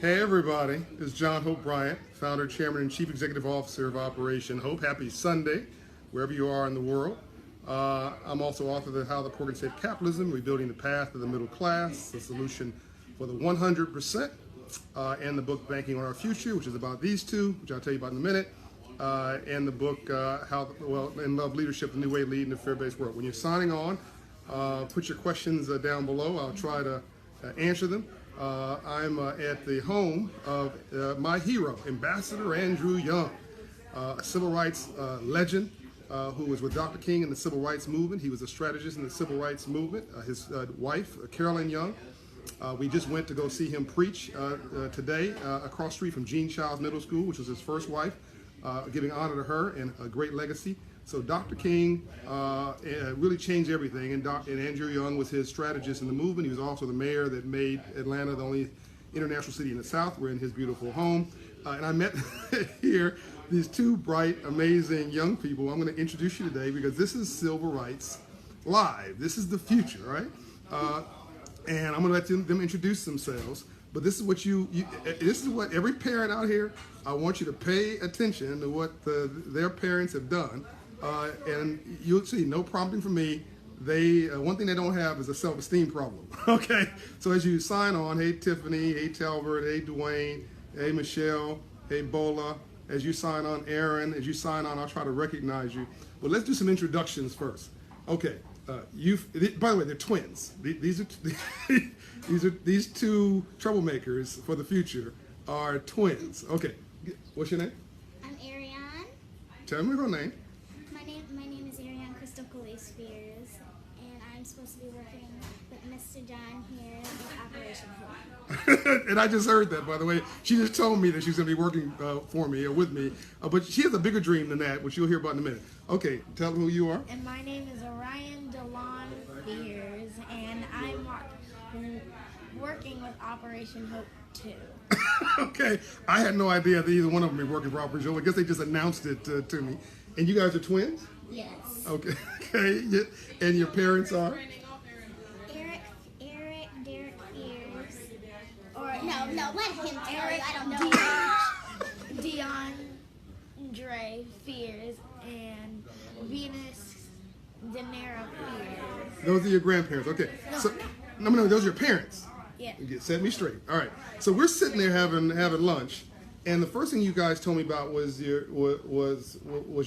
Hey everybody, this is John Hope Bryant, founder, chairman, and chief executive officer of Operation Hope. Happy Sunday, wherever you are in the world. I'm also author of How the Poor Can Save Capitalism, Rebuilding the Path of the Middle Class, the solution for the 100%, and the book Banking on Our Future, which is about these two, which I'll tell you about in a minute, and the book In Love Leadership, the New Way Leading a Fear-Based World. When you're signing on, put your questions down below. I'll try to answer them. I'm at the home of my hero, Ambassador Andrew Young, a civil rights legend who was with Dr. King in the civil rights movement. He was a strategist in the civil rights movement. His wife, Carolyn Young, we just went to go see him preach today across the street from Gene Childs Middle School, which was his first wife, giving honor to her and a great legacy. So Dr. King really changed everything, and Andrew Young was his strategist in the movement. He was also the mayor that made Atlanta the only international city in the South. We're in his beautiful home. And I met here these two bright, amazing young people. I'm going to introduce you today because this is Civil Rights Live. This is the future, right? And I'm going to let them introduce themselves. But this is what this is what every parent out here, I want you to pay attention to what their parents have done. And you'll see, no prompting from me. One thing they don't have is a self-esteem problem. Okay, so as you sign on, hey Tiffany, hey Talbert, hey Dwayne, hey Michelle, hey Bola. As you sign on, Aaron. As you sign on, I'll try to recognize you. But let's do some introductions first. Okay, by the way, they're twins. These two troublemakers for the future are twins. Okay, what's your name? I'm Ariane. Tell me her name. My name is Ariane Crystal Spears, and I'm supposed to be working with Mr. John here with Operation Hope. And I just heard that, by the way. She just told me that she's going to be working for me or with me. But she has a bigger dream than that, which you'll hear about in a minute. Okay, tell them who you are. And my name is Orion DeLon Fears, and I'm working with Operation Hope 2. Okay, I had no idea that either one of them be working for Operation Hope. I guess they just announced it to me. And you guys are twins? Yes. Okay. Okay. And your parents are? Derek Fears. Or no, let him tell you. I don't know. DeAndre Fears and Venus Denera Fears. Those are your grandparents. Okay. No, those are your parents. Yeah. You set me straight. All right. So we're sitting there having lunch, and the first thing you guys told me about was your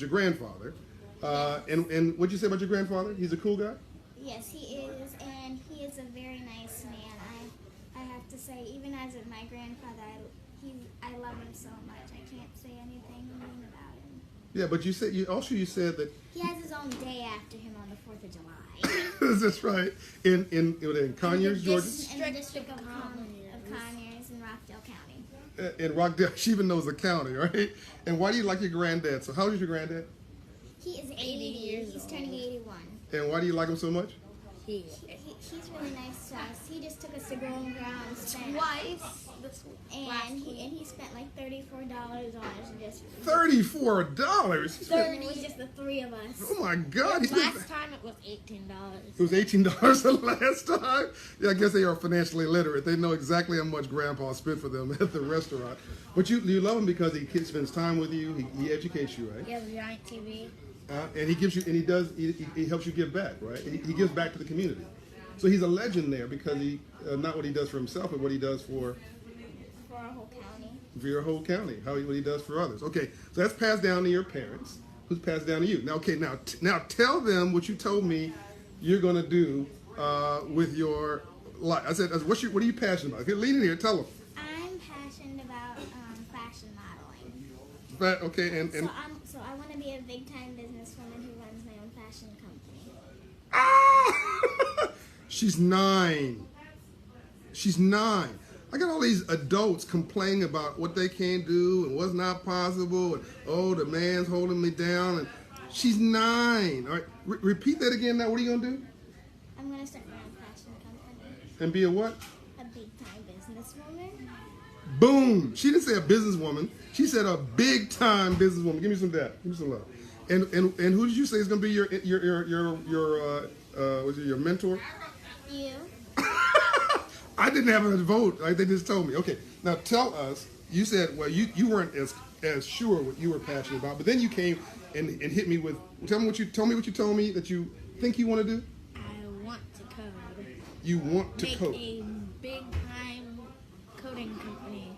grandfather. And what'd you say about your grandfather? He's a cool guy? Yes, he is, and he is a very nice man. I have to say, even as my grandfather, I love him so much. I can't say anything mean about him. Yeah, but you said that He has his own day after him on the 4th of July. is this right? In Conyers, Georgia? In the District of Conyers in Rockdale County. In Rockdale, she even knows the county, right? And why do you like your granddad? So how old is your granddad? He is 80 years old. He's turning 81. And why do you like him so much? He's really nice to us. He just took us to Golden Ground Twice. and he spent like $34 on us just $34. It was just the three of us. Oh my God! Last time it was $18. It was $18 the last time. Yeah, I guess they are financially literate. They know exactly how much Grandpa spent for them at the restaurant. But you love him because he spends time with you. He educates you, right? He has a giant TV. And he gives you, and he helps you give back, right? He gives back to the community. So he's a legend there because he not what he does for himself, but what he does for our whole county. For your whole county, what he does for others. Okay, so that's passed down to your parents, who's passed down to you. Now, okay, now tell them what you told me you're going to do with your life. I said, what are you passionate about? Okay, lean in here, tell them. I'm passionate about fashion modeling. But, okay, and So I want to be a big-time businesswoman who runs my own fashion company. Ah! She's 9. She's 9. I got all these adults complaining about what they can't do and what's not possible, and oh, the man's holding me down. And she's 9. All right, repeat that again. Now, what are you gonna do? I'm gonna start my own fashion company. And be a what? A big-time businesswoman. Boom! She didn't say a businesswoman. She said a big-time businesswoman. Give me some of that. Give me some love. And who did you say is gonna be your mentor? You. I didn't have a vote. Like, they just told me. Okay, now tell us. You said, well, you weren't as sure what you were passionate about, but then you came and hit me with. Tell me what you told me that you think you want to do. I want to code. You want to Make code. a big time coding company.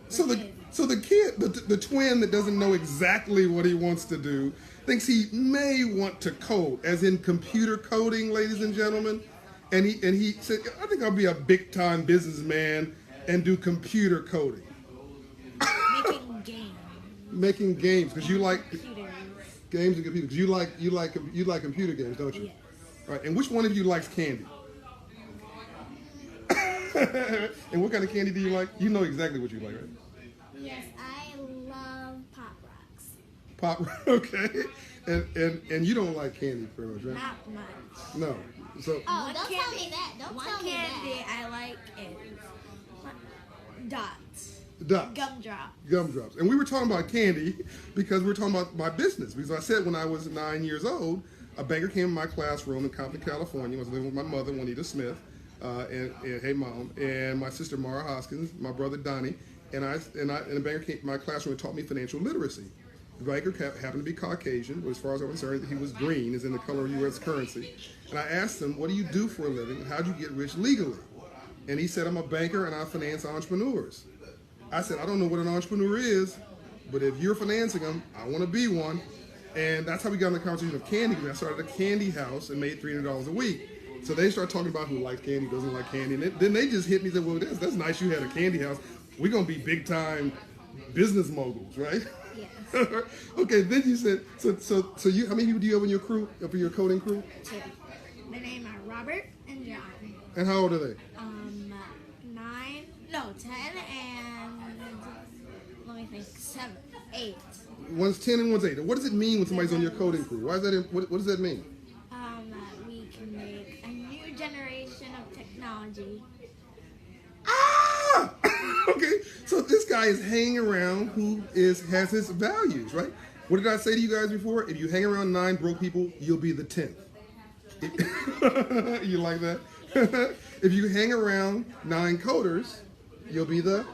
So the kid, the twin that doesn't know exactly what he wants to do, thinks he may want to code, as in computer coding, ladies and gentlemen. And he said, I think I'll be a big time businessman and do computer coding. Making games. Making games because you like Computers. games and computers. You like computer games, don't you? Yes. Right. And which one of you likes candy? And what kind of candy do you like? You know exactly what you like, right? Yes, I love Pop Rocks. Pop. Okay. And you don't like candy very much, right? Not much. No. So Oh, One don't tell candy- me that. Don't One tell me candy that. I like is dots. dots. Gumdrop. Gumdrops. And we were talking about candy because we were talking about my business. Because I said when I was 9 years old, a banker came in my classroom in Compton, California. I was living with my mother, Juanita Smith, and hey mom, and my sister Mara Hoskins, my brother Donnie, and the banker came in my classroom and taught me financial literacy. The banker happened to be Caucasian, but as far as I'm concerned, he was green, as in the color of U.S. currency. And I asked him, what do you do for a living, and how do you get rich legally? And he said, I'm a banker and I finance entrepreneurs. I said, I don't know what an entrepreneur is, but if you're financing them, I want to be one. And that's how we got in the conversation of candy. I started a candy house and made $300 a week. So they started talking about who likes candy, doesn't like candy. And then they just hit me and said, well, that's nice you had a candy house. We're going to be big time business moguls, right? Yes. Okay, then you said, so you, how many people do you have in your crew, for your coding crew? 2. Their name are Robert and John. And how old are they? 10 and let me think, 7, 8. One's 10 and one's 8. What does it mean when somebody's on your coding crew? Why is that? What does that mean? We can make a new generation of technology. Ah! Okay, so this guy is hanging around who has his values, right? What did I say to you guys before? If you hang around 9 broke people, you'll be the 10th. You like that? If you hang around 9 coders, you'll be the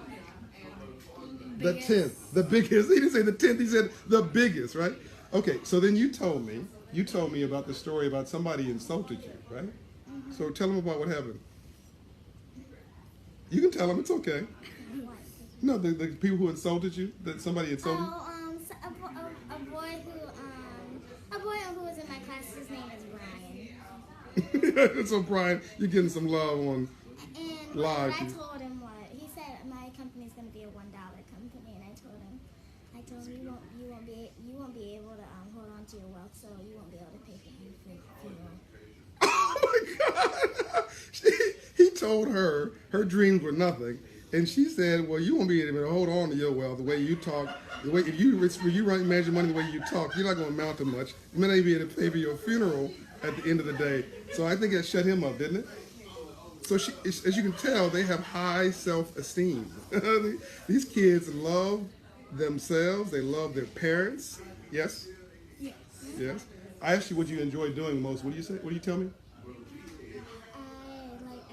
10th, the biggest. He didn't say the 10th, he said the biggest, right? Okay, so then you told me about the story about somebody insulted you, right? Mm-hmm. So tell them about what happened. You can tell them, it's okay. No, the people who insulted you, that somebody insulted you? Oh, a boy who was in my class, his name is Brian. So Brian, you're getting some love on And live. I told him what he said. My company's going to be a $1 company, and I told him you won't be able to hold on to your wealth, so you won't be able to pay for your funeral. Oh my God! He told her dreams were nothing, and she said, "Well, you won't be able to hold on to your wealth the way you talk. The way if you manage your money the way you talk, you're not going to amount to much. You may not be able to pay for your funeral at the end of the day." So I think that shut him up, didn't it? So as you can tell, they have high self-esteem. These kids love themselves. They love their parents. Yes. Yes. Yes. I asked you what you enjoy doing most. What do you say? What do you tell me?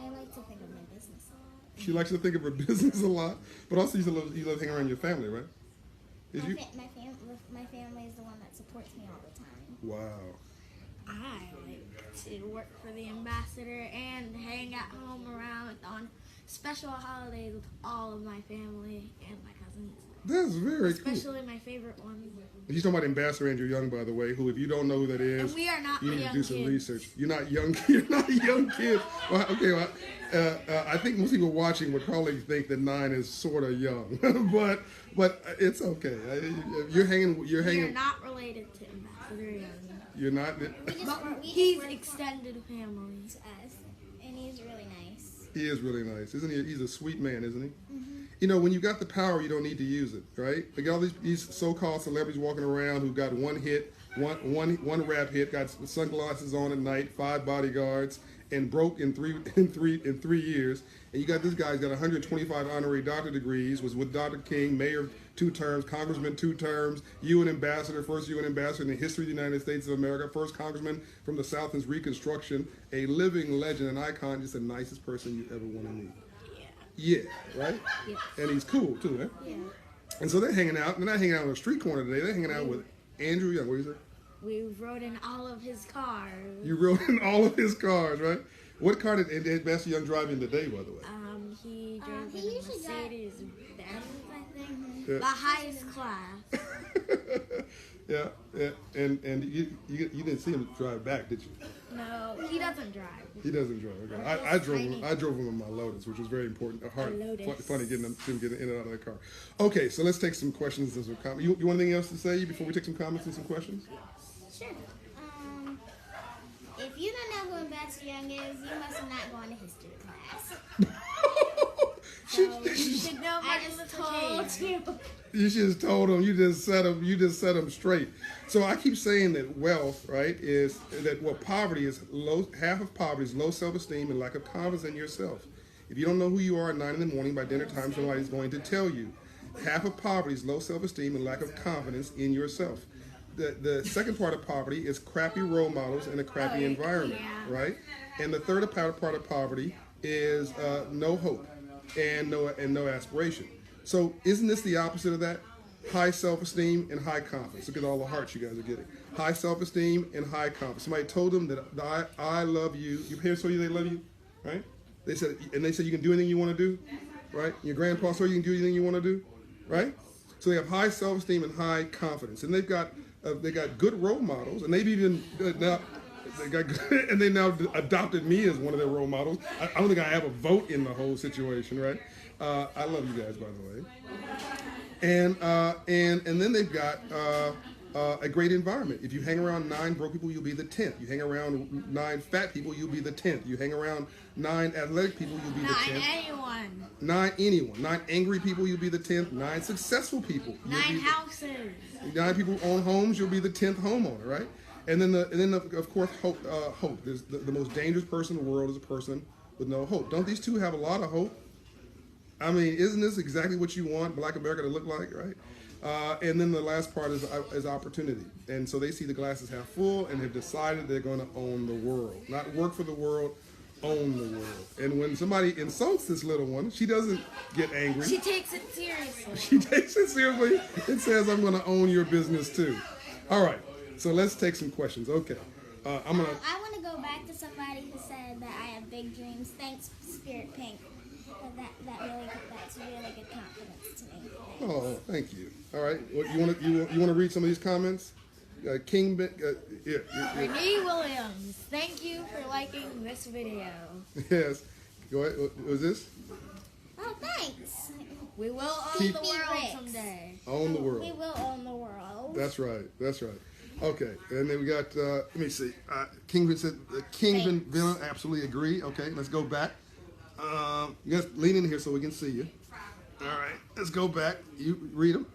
I like to think of my business a lot. She likes to think of her business a lot, but also you love hanging around your family, right? My family is the one that supports me all the time. Wow. I like to work for the ambassador and hang at home around on special holidays with all of my family and my cousins. That's very cool. Especially my favorite one. She's talking about Ambassador Andrew Young, by the way, who, if you don't know who that is, And we are not you need young to do some kids. research. You're not young. You're not a young kid. Well, okay. Well, I think most people watching would probably think that 9 is sort of young, but it's okay. You're hanging. We are not related to Ambassador Young. You're not. But he's extended family. To us, and he's really nice. He is really nice, isn't he? He's a sweet man, isn't he? Mm-hmm. You know, when you got the power, you don't need to use it, right? They got all these so-called celebrities walking around who got one hit, one rap hit, got sunglasses on at night, 5 bodyguards, and broke in three years. And you got this guy's got 125 honorary doctorate degrees, was with Dr. King, mayor 2 terms, congressman 2 terms, UN ambassador, first UN ambassador in the history of the United States of America, first congressman from the South since Reconstruction, a living legend, an icon, just the nicest person you ever want to meet. Yeah, right? Yeah. And he's cool too, right? Yeah. And so they're hanging out. They're not hanging out on the street corner today. They're hanging out with Andrew Young. What do you say? We rode in all of his cars. You rode in all of his cars, right? What car did Master Young drive in today, by the way? He drove he in a usually Mercedes Benz, I think. Yeah. The highest class. Yeah. And you didn't see him drive back, did you? No, he doesn't drive. He doesn't drive. Okay. I drove him in my Lotus, which was very important. Funny getting him in and out of the car. Okay, so let's take some questions and some comments. You want anything else to say before we take some comments and some questions? Sure. If you don't know who Ambassador Young is, you must have not gone to history class. You should know I Martin just Luther told King. you. You just told him. You just set him straight. So I keep saying that wealth, right, is that poverty is low. Half of poverty is low self-esteem and lack of confidence in yourself. If you don't know who you are at 9 in the morning, by dinner time somebody's going to tell you. Half of poverty is low self-esteem and lack of confidence in yourself. The second part of poverty is crappy role models and a crappy environment, right? And the third part of poverty is no hope and no aspiration. So isn't this the opposite of that? High self-esteem and high confidence. Look at all the hearts you guys are getting. High self-esteem and high confidence. Somebody told them that I love you. Your parents told you they love you, right? They said you can do anything you want to do, right? Your grandpa told you you can do anything you want to do, right? So they have high self-esteem and high confidence, and they got good role models, and they've even now. And they now adopted me as one of their role models. I don't think I have a vote in the whole situation, right? I love you guys, by the way. And then they've got a great environment. If you hang around 9 broke people, you'll be the 10th. You hang around 9 fat people, you'll be the 10th. You hang around 9 athletic people, you'll be the 10th. 9 anyone. 9 angry people, you'll be the 10th. 9 successful people. 9 houses. 9 people who own homes, you'll be the 10th homeowner, right? And then of course hope. Hope. There's the most dangerous person in the world is a person with no hope. Don't these two have a lot of hope? I mean, isn't this exactly what you want Black America to look like, right? And then the last part is opportunity. And so they see the glass is half full and have decided they're going to own the world, not work for the world, own the world. And when somebody insults this little one, she doesn't get angry. She takes it seriously. She takes it seriously and says, "I'm going to own your business too." All right. So let's take some questions. Okay. I want to go back to somebody who said that I have big dreams. Thanks, Spirit Pink. That's really good confidence to me. Thanks. Oh, thank you. All right. Well, you want to read some of these comments? King. Renee Williams, thank you for liking this video. Yes. Go ahead. What was this? Oh, thanks. We will own Keep- the world someday. Own the world. We will own the world. That's right. That's right. Okay, and then we got, let me see, Kingpin said, Kingpin villain, absolutely agree. Okay, let's go back. You guys lean in here so we can see you. All right, let's go back. You read them.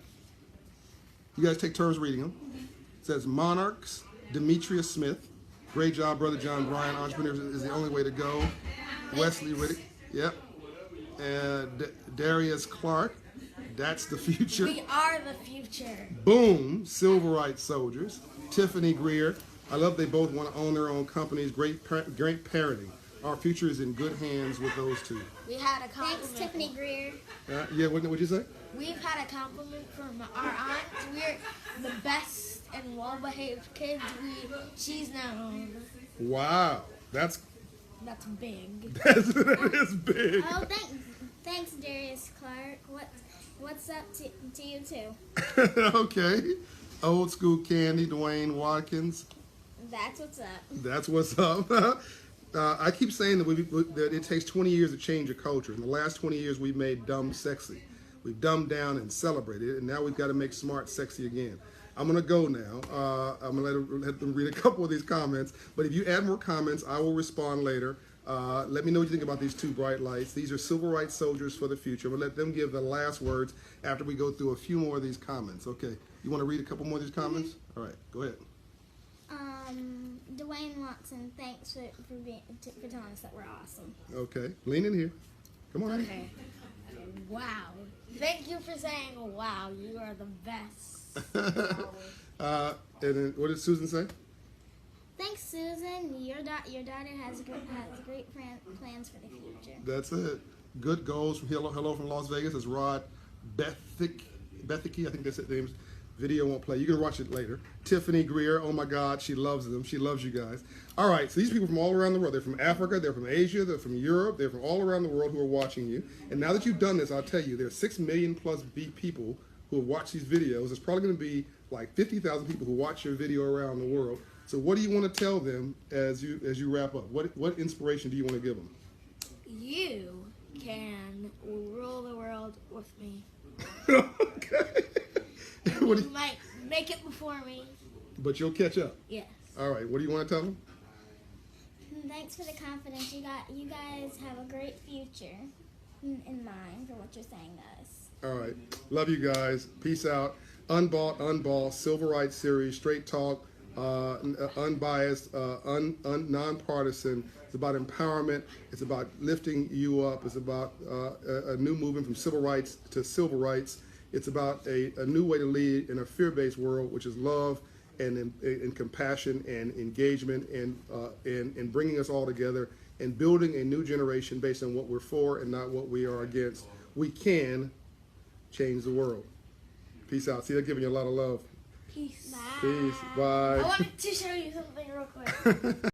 You guys take turns reading them. It says, Monarchs, Demetria Smith. Great job, Brother John Bryan. Entrepreneurs is the only way to go. Wesley Riddick. Yep. And Darius Clark. That's the future. We are the future. Boom, Civil Rights Soldiers. Tiffany Greer. I love they both want to own their own companies. Great parenting. Our future is in good hands with those two. We had a compliment. Thanks, Tiffany Greer. Yeah, what'd you say? We've had a compliment from our aunt. We're the best and well-behaved kids she's known. Wow, that's big. that is big. Oh, thanks, Darius Clark. What's up to you too? Okay. Old school candy, Dwayne Watkins. That's what's up. That's what's up. I keep saying that it takes 20 years to change a culture. In the last 20 years, we've made dumb sexy. We've dumbed down and celebrated it, and now we've got to make smart sexy again. I'm going to go now. I'm going to let them read a couple of these comments. But if you add more comments, I will respond later. Let me know what you think about these 2 bright lights. These are civil rights soldiers for the future. We'll let them give the last words after we go through a few more of these comments. Okay. You want to read a couple more of these comments? All right. Go ahead. Wayne Watson, thanks for telling us that we're awesome. Okay, lean in here. Come on. Okay. Wow. Thank you for saying wow. You are the best. And then what did Susan say? Thanks, Susan. Your daughter has great plans for the future. That's it. Good goals from Hello from Las Vegas. It's Rod Bethicky, I think that's his name. Video won't play. You can watch it later. Tiffany Greer, oh my God, she loves them. She loves you guys. All right, so these people from all around the world. They're from Africa, they're from Asia, they're from Europe, they're from all around the world who are watching you. And now that you've done this, I'll tell you, there are 6 million plus people who have watched these videos. There's probably going to be like 50,000 people who watch your video around the world. So what do you want to tell them as you wrap up? What inspiration do you want to give them? You can rule the world with me. Okay. You might make it before me. But you'll catch up. Yes. All right. What do you want to tell them? Thanks for the confidence. You guys have a great future in mind for what you're saying to us. All right. Love you guys. Peace out. Unbought, Civil Rights Series, straight talk, unbiased, nonpartisan. It's about empowerment. It's about lifting you up. It's about a new movement from civil rights to civil rights. It's about a new way to lead in a fear-based world, which is love and compassion and engagement and bringing us all together and building a new generation based on what we're for and not what we are against. We can change the world. Peace out. See, they're giving you a lot of love. Peace. Peace. Bye. I wanted to show you something real quick.